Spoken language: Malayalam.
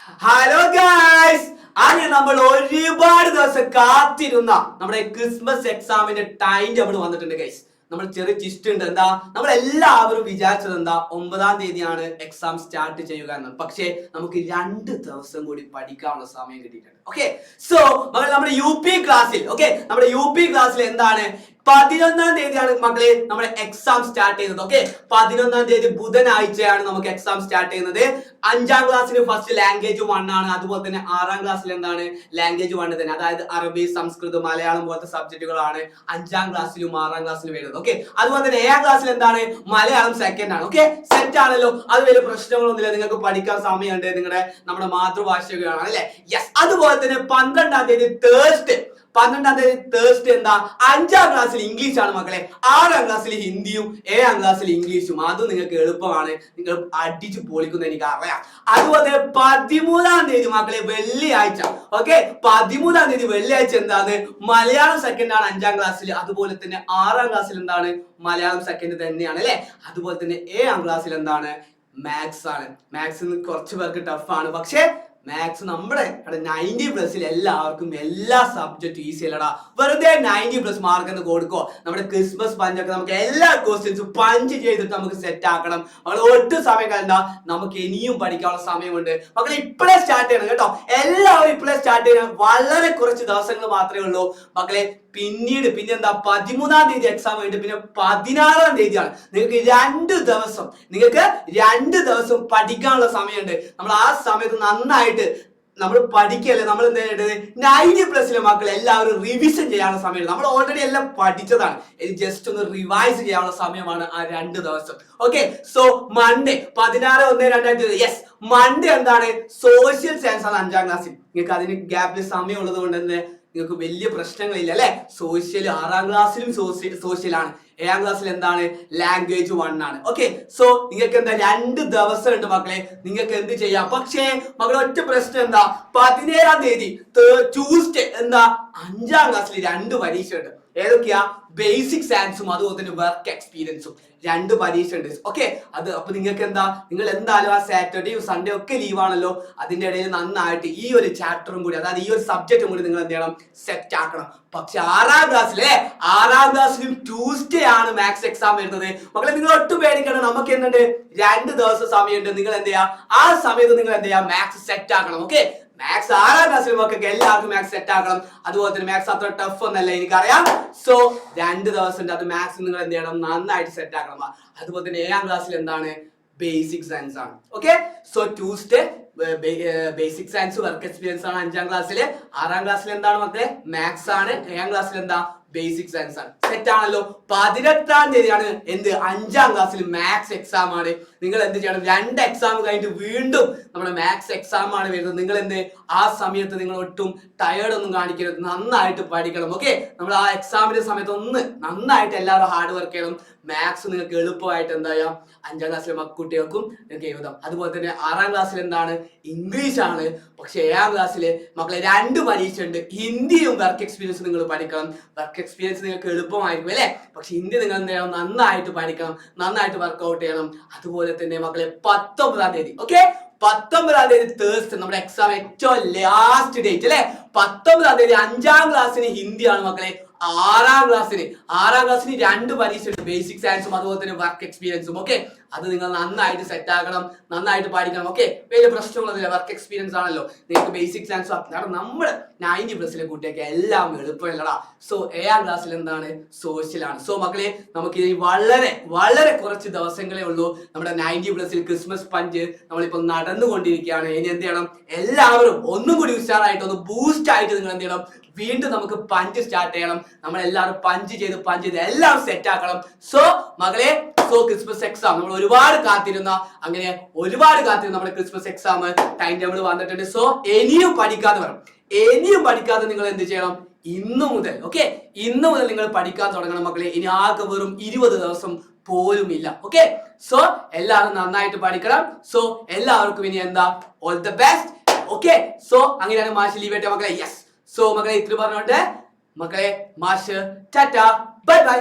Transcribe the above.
ഹലോ ഗൈസ്, അങ്ങനെ നമ്മൾ ഒരുപാട് ദിവസം കാത്തിരുന്ന നമ്മുടെ ക്രിസ്മസ് എക്സാമിന്റെ ടൈം ടേബിൾ വന്നിട്ടുണ്ട് ഗൈസ്. നമ്മൾ ചെറിയ ട്വിസ്റ്റ് ഉണ്ട്. എന്താ, നമ്മൾ എല്ലാവരും വിചാരിച്ചത് എന്താ, 9-ാം തീയതിയാണ് എക്സാം സ്റ്റാർട്ട് ചെയ്യുക എന്നാണ്. പക്ഷേ നമുക്ക് 2 ദിവസം കൂടി പഠിക്കാനുള്ള സമയം കിട്ടിയിട്ടുണ്ട്. ഓക്കെ, സോ നമ്മുടെ യു പി ക്ലാസ്സിൽ എന്താണ് 11-ാം തീയതിയാണ് മക്കളെ നമ്മുടെ എക്സാം സ്റ്റാർട്ട് ചെയ്യുന്നത്. ഓക്കെ, 11-ാം തീയതി ബുധനാഴ്ചയാണ് നമുക്ക് എക്സാം സ്റ്റാർട്ട് ചെയ്യുന്നത്. 5-ാം ക്ലാസ്സിന് ഫസ്റ്റ് ലാംഗ്വേജ് 1 ആണ്. അതുപോലെ തന്നെ 6-ാം ക്ലാസ്സിൽ എന്താണ് ലാംഗ്വേജ് 1 തന്നെ, അതായത് അറബി, സംസ്കൃതം, മലയാളം പോലത്തെ സബ്ജക്റ്റുകളാണ് 5-ാം ക്ലാസ്സിലും 6-ാം ക്ലാസ്സിലും വരുന്നത്. ഓക്കെ, അതുപോലെ തന്നെ 7-ാം ക്ലാസ്സിൽ എന്താണ് മലയാളം സെക്കൻഡ് ആണ്. ഓക്കെ, സെറ്റ് ആണല്ലോ, അത് വലിയ പ്രശ്നങ്ങളൊന്നുമില്ല, നിങ്ങൾക്ക് പഠിക്കാൻ സമയമുണ്ട്, നമ്മുടെ മാതൃഭാഷയാണ് അല്ലെ. യെസ്. അതുപോലെ തന്നെ 12-ാം തീയതി തേഴ്സ്ഡേ എന്താ 5-ാം ക്ലാസ്സിൽ ഇംഗ്ലീഷ് ആണ് മക്കളെ. 6-ാം ക്ലാസ്സിൽ ഹിന്ദിയും 7-ാം ക്ലാസ്സിൽ ഇംഗ്ലീഷും. അതും നിങ്ങൾക്ക് എളുപ്പമാണ്, നിങ്ങൾ അടിച്ചു പൊളിക്കുന്ന എനിക്ക് അറിയാം. അതുപോലെ 13-ാം തീയതി മക്കളെ വെള്ളിയാഴ്ച. ഓക്കെ, 13-ാം തീയതി വെള്ളിയാഴ്ച എന്താണ് മലയാളം സെക്കൻഡ് ആണ് 5-ാം ക്ലാസ്സിൽ. അതുപോലെ തന്നെ 6-ാം ക്ലാസ്സിൽ എന്താണ് മലയാളം സെക്കൻഡ് തന്നെയാണ് അല്ലെ. അതുപോലെ തന്നെ 7-ാം ക്ലാസ്സിൽ എന്താണ് മാത്സ് ആണ്. മാത്സ് കുറച്ച് പേർക്ക് ടഫാണ്, പക്ഷേ മാത്സ് നമ്മുടെ 90+ എല്ലാവർക്കും എല്ലാ സബ്ജക്റ്റും ഈസി അല്ലടാ. വെറുതെ 90+ മാർക്ക് എന്ന് കൊടുക്കോ. നമ്മുടെ ക്രിസ്മസ് പഞ്ചൊക്കെ നമുക്ക് എല്ലാ ക്വസ്റ്റ്യൻസും പഞ്ച് ചെയ്തിട്ട് നമുക്ക് സെറ്റ് ആക്കണം. മക്കളെ ഒട്ടും സമയം കണ്ട, നമുക്ക് ഇനിയും പഠിക്കാനുള്ള സമയമുണ്ട്. മക്കളെ ഇപ്പോഴേ സ്റ്റാർട്ട് ചെയ്യണം കേട്ടോ. എല്ലാവരും ഇപ്പോഴേ സ്റ്റാർട്ട് ചെയ്യണം. വളരെ കുറച്ച് ദിവസങ്ങൾ മാത്രമേ ഉള്ളൂ മക്കളെ. പിന്നെന്താ 13-ാം തീയതി എക്സാം കഴിഞ്ഞിട്ട് പിന്നെ 16-ാം തീയതിയാണ്. നിങ്ങൾക്ക് 2 ദിവസം പഠിക്കാനുള്ള സമയമുണ്ട്. നമ്മൾ ആ സമയത്ത് നന്നായിട്ട് നമ്മൾ പഠിക്കല്ലേ. നമ്മൾ എന്താ ചെയ്യേണ്ടത്, 90+ മക്കൾ എല്ലാവരും റിവിഷൻ ചെയ്യാനുള്ള സമയമാണ്. നമ്മൾ ഓൾറെഡി എല്ലാം പഠിച്ചതാണ്, ഇത് ജസ്റ്റ് ഒന്ന് റിവൈസ് ചെയ്യാനുള്ള സമയമാണ് ആ 2 ദിവസം. Okay, so Monday 16/1/2020 yes, Monday എന്താണ് സോഷ്യൽ സയൻസ് ആണ് 5-ാം ക്ലാസ്സിൽ. നിങ്ങൾക്ക് അതിന് ഗ്യാപ്പിൽ സമയം ഉള്ളത് കൊണ്ട് തന്നെ നിങ്ങൾക്ക് വലിയ പ്രശ്നങ്ങളില്ല അല്ലെ. സോഷ്യൽ 6-ാം ക്ലാസ്സിലും സോഷ്യലാണ്. 7-ാം ക്ലാസ്സിൽ എന്താണ് ലാംഗ്വേജ് 1 ആണ്. ഓക്കെ, സോ നിങ്ങൾക്ക് എന്താ 2 ദിവസം ഉണ്ട് മക്കളെ, നിങ്ങൾക്ക് എന്ത് ചെയ്യാം. പക്ഷേ മക്കളെ ഒറ്റ പ്രശ്നം എന്താ, 17-ാം തീയതി ട്യൂസ്ഡേ എന്താ 5-ാം ക്ലാസ്സിൽ 2 പരീക്ഷ ഉണ്ട്. ഏതൊക്കെയാ, ബേസിക് സയൻസും അതുപോലെ തന്നെ വർക്ക് എക്സ്പീരിയൻസും 2 പരീക്ഷ ഉണ്ട്. ഓക്കെ, അത് അപ്പൊ നിങ്ങൾക്ക് എന്താ, നിങ്ങൾ എന്തായാലും ആ സാറ്റർഡേയും സൺഡേ ഒക്കെ ലീവ് ആണല്ലോ, അതിന്റെ ഇടയിൽ നന്നായിട്ട് ഈ ഒരു ചാപ്റ്ററും കൂടി, അതായത് ഈ ഒരു സബ്ജക്റ്റും കൂടി നിങ്ങൾ എന്ത് ചെയ്യണം, സെറ്റ് ആക്കണം. പക്ഷെ 6-ാം ക്ലാസ്സിലും ട്യൂസ്ഡേ ആണ് മാത്സ് എക്സാം വരുന്നത്. മക്കളെ നിങ്ങൾ ഒട്ടും പേടിക്കണം, നമുക്ക് എന്തുണ്ട് 2 ദിവസം സമയമുണ്ട്. നിങ്ങൾ എന്ത് ചെയ്യാ, ആ സമയത്ത് നിങ്ങൾ എന്ത് ചെയ്യാ, മാത്സ് സെറ്റ് ആക്കണം. ഓക്കെ, മാത്സ് 6-ാം ക്ലാസ്സിൽ മക്കൾക്ക് എല്ലാവർക്കും മാത്സ് സെറ്റ് ആക്കണം. അതുപോലെ തന്നെ മാത്സ് അത്ര ടഫ് ഒന്നല്ല എനിക്കറിയാം. സോ 2 ദിവസം ഉണ്ട്, അത് മാത്സ് നിങ്ങൾ എന്ത് ചെയ്യണം, നന്നായിട്ട് സെറ്റ് ആക്കണം. അതുപോലെ തന്നെ 7-ാം ക്ലാസ്സിൽ എന്താണ് ബേസിക് സയൻസ് ആണ്. Okay, so Tuesday basic science work experience ആണ് 5-ാം ക്ലാസ്സിൽ. 6-ാം ക്ലാസ്സിൽ എന്താണ് മക്കളെ മാത്സ് ആണ്. 7-ാം ക്ലാസ്സിൽ എന്താ ബേസിക് സയൻസ് ആണ്. സെറ്റ് ആണല്ലോ. 18-ാം തീയതിയാണ് എന്ത് 5-ാം ക്ലാസ്സിൽ മാത്സ് എക്സാം ആണ്. നിങ്ങൾ എന്ത് ചെയ്യണം, 2 എക്സാം കഴിഞ്ഞിട്ട് വീണ്ടും നമ്മുടെ മാത്സ് എക്സാം ആണ് വരുന്നത്. നിങ്ങൾ എന്ത് ആ സമയത്ത് നിങ്ങൾ ഒട്ടും ടയേർഡ് ഒന്നും കാണിക്കരുത്, നന്നായിട്ട് പഠിക്കണം. ഓക്കെ, നമ്മൾ ആ എക്സാമിന്റെ സമയത്ത് ഒന്ന് നന്നായിട്ട് എല്ലാവരും ഹാർഡ് വർക്ക് ചെയ്യണം. മാത്സ് നിങ്ങൾക്ക് എളുപ്പമായിട്ട് എന്താ ചെയ്യാം, 5-ാം ക്ലാസ്സിലെ കുട്ടികൾക്കും നിങ്ങൾക്ക് എഴുതാം. അതുപോലെ തന്നെ 6-ാം ക്ലാസ്സിൽ എന്താണ് ഇംഗ്ലീഷ് ആണ്. പക്ഷെ 7-ാം ക്ലാസ്സിൽ മക്കളെ 2 പരീക്ഷ ഉണ്ട്. ഹിന്ദിയും വർക്ക് എക്സ്പീരിയൻസ് നിങ്ങൾ പഠിക്കണം. വർക്ക് എക്സ്പീരിയൻസ് നിങ്ങൾക്ക് എളുപ്പമായിരിക്കും അല്ലെ, പക്ഷെ ഹിന്ദി നിങ്ങൾ എന്ത് ചെയ്യണം, നന്നായിട്ട് പഠിക്കണം, നന്നായിട്ട് വർക്ക്ഔട്ട് ചെയ്യണം. അതുപോലെ തന്നെ മക്കളെ 19-ാം തീയതി ഓക്കെ, 19-ാം തീയതി തേഴ്സ്ഡേ നമ്മുടെ എക്സാം ഏറ്റവും ലാസ്റ്റ് ഡേറ്റ് അല്ലെ. 19-ാം തീയതി 5-ാം ക്ലാസ്സിന് ഹിന്ദിയാണ് മക്കളെ. 6-ാം ക്ലാസ്സിന് 2 പരീക്ഷ ഉണ്ട്, ബേസിക് സയൻസും അതുപോലെ തന്നെ വർക്ക് എക്സ്പീരിയൻസും. ഓക്കെ, അത് നിങ്ങൾ നന്നായിട്ട് സെറ്റ് ആക്കണം, നന്നായിട്ട് പഠിക്കണം. ഓക്കെ, വലിയ പ്രശ്നങ്ങളൊന്നുമില്ല, വർക്ക് എക്സ്പീരിയൻസ് ആണല്ലോ. നിങ്ങൾക്ക് ബേസിക് സയൻസ് നമ്മുടെ 90+ കുട്ടിയൊക്കെ എല്ലാം എളുപ്പമല്ലടാ. സോ 7-ാം ക്ലാസ്സിൽ എന്താണ് സോഷ്യലാണ്. സോ മക്കളെ നമുക്ക് ഇനി വളരെ കുറച്ച് ദിവസങ്ങളേ ഉള്ളൂ. നമ്മുടെ 90+ ക്രിസ്മസ് പഞ്ച് നമ്മളിപ്പോൾ നടന്നുകൊണ്ടിരിക്കുകയാണ്. ഇനി എന്ത് ചെയ്യണം, എല്ലാവരും ഒന്നും കൂടി ഉഷാറായിട്ട് ഒന്ന് ബൂസ്റ്റ് ആയിട്ട് നിങ്ങൾ എന്ത് ചെയ്യണം, വീണ്ടും നമുക്ക് പഞ്ച് സ്റ്റാർട്ട് ചെയ്യണം. നമ്മളെല്ലാവരും പഞ്ച് ചെയ്ത് എല്ലാം സെറ്റ് ആക്കണം. സോ മകളെ, സോ ക്രിസ്മസ് എക്സാം നമ്മൾ ഒരുപാട് കാത്തിരുന്ന നമ്മുടെ ക്രിസ്മസ് എക്സാം ടൈം ടേബിൾ വന്നിട്ടുണ്ട്. സോ ഇനിയും പഠിക്കാതെ നിങ്ങൾ എന്ത് ചെയ്യണം, ഇന്നു മുതൽ നിങ്ങൾ പഠിക്കാൻ തുടങ്ങണം മക്കളെ. ഇനി ആകെ വെറും 20 ദിവസം പോലും ഇല്ല. ഓക്കെ, സോ എല്ലാവരും നന്നായിട്ട് പഠിക്കണം. സോ എല്ലാവർക്കും ഇനി എന്താ all the best. Okay, so അങ്ങനെയാണ് മാഷ് ലീവ് ആയിട്ട് മക്കളെ. യെസ്, സോ മക്കളെ ഇത്ര പറഞ്ഞോട്ടെ മക്കളെ, മാഷ് ടാറ്റ ബൈ ബൈ.